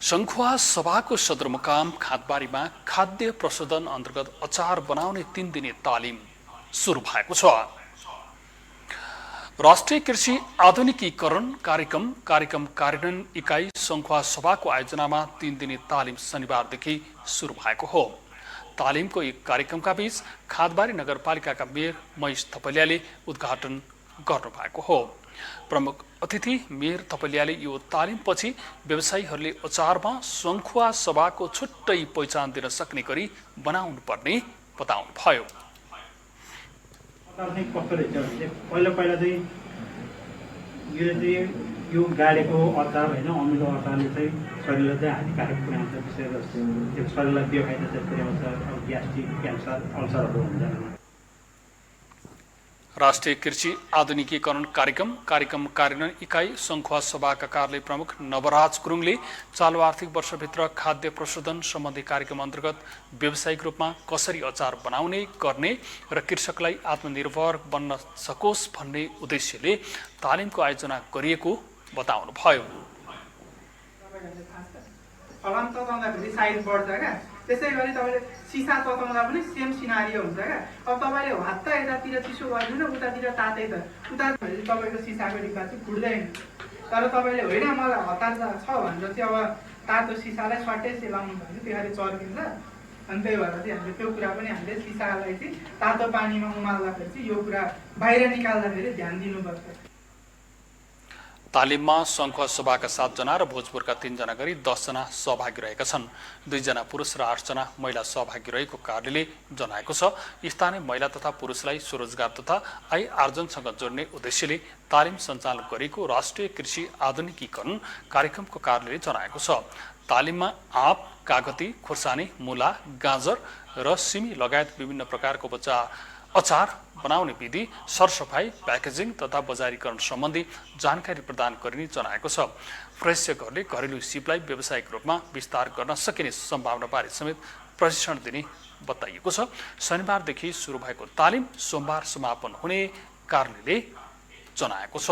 सङ्खुवा सभाको सदरमुकाम खादबारीमा खाद्य प्रशोधन अन्तर्गत अचार बनाउने 3 दिने तालिम सुरु भएको छ। राष्ट्रिय कृषि आधुनिकीकरण कार्यक्रम कार्यान्वयन इकाइ सङ्खुवा सभाको आयोजनामा 3 दिने तालिम शनिबारदेखि सुरु भएको हो। तालिमको एक कार्यक्रमका बीच खादबारी नगरपालिकाका मेयर महेश थपलियाले उद्घाटन गर्नुभएको हो। प्रमुख अतिथि मेयर थपलियाले यो तालिमपछि व्यवसायीहरूले अचारमा सङ्खुवा सभाको छुट्टै पहिचान दिन सक्ने गरी बनाउनु पर्ने बताउनुभयो। पहिला यो गाडेको अचार होइन, अमिलो अचारले चाहिँ शरीरलाई चाहिँ हानिकारक पुर्याउँछ। विशेष गरी शरीरलाई बेफाइदा चाहिँ पुर्याउँछ। ग्यास्ट्रिक, क्यान्सर, अल्सरहरू हुन्छ। राष्ट्रिय कृषि आधुनिकीकरण कार्यक्रम कार्यान्वयन इकाइ सङ्खुवा सभाका कार्यालय प्रमुख नवराज गुरुङले चालु आर्थिक वर्षभित्र खाद्य प्रशोधन सम्बन्धी कार्यक्रम अन्तर्गत व्यावसायिक रूपमा कसरी अचार बनाउने गर्ने र कृषकलाई आत्मनिर्भर बन्न सकोस् भन्ने उद्देश्यले तालिमको आयोजना गरिएको बताउनुभयो। त्यसै गरी तपाईँले सिसा तताउँदा पनि सेम सिनारियो हुन्छ क्या। अब तपाईँले हात यतातिर चिसो गरिदिनु, उतातिर तातै त उता तपाईँको सिसाको डिब्बा चाहिँ फुट्दैन। तर तपाईँले होइन मलाई हतार छ भनेर चाहिँ अब तातो सिसालाई सट्टै सेलाउनु भयो भने त्यसरी चर्किन्छ। अनि त्यही भएर चाहिँ हामीले त्यो कुरा पनि हामीले सिसालाई चाहिँ तातो पानीमा उमाल्दाखेरि चाहिँ यो कुरा बाहिर निकाल्दाखेरि ध्यान दिनुपर्छ। तालिममा सङ्खुवा सभाका 7 जना र भोजपुरका 3 जना गरी 10 जना सहभागी रहेका छन्। 2 जना पुरुष र 8 जना महिला सहभागी रहेको कार्यले जनाएको छ। स्थानीय महिला तथा पुरुषलाई स्वरोजगार तथा आय आर्जनसँग जोड्ने उद्देश्यले तालिम सञ्चालन गरेको राष्ट्रिय कृषि आधुनिकीकरण कार्यक्रमको कार्यले जनाएको छ। तालिममा आँप, कागती, खुर्सानी, मुला, गाजर र सिमी लगायत विभिन्न प्रकारको अचार बनाउने विधि, सरसफाई, प्याकेजिङ तथा बजारीकरण सम्बन्धी जानकारी प्रदान गरिने जनाएको छ। प्रशिक्षकहरूले घरेलु सिपलाई व्यावसायिक रूपमा विस्तार गर्न सकिने सम्भावनाबारे समेत प्रशिक्षण दिने बताइएको छ। शनिबारदेखि सुरु भएको तालिम सोमबार समापन हुने कार्यालयले जनाएको छ।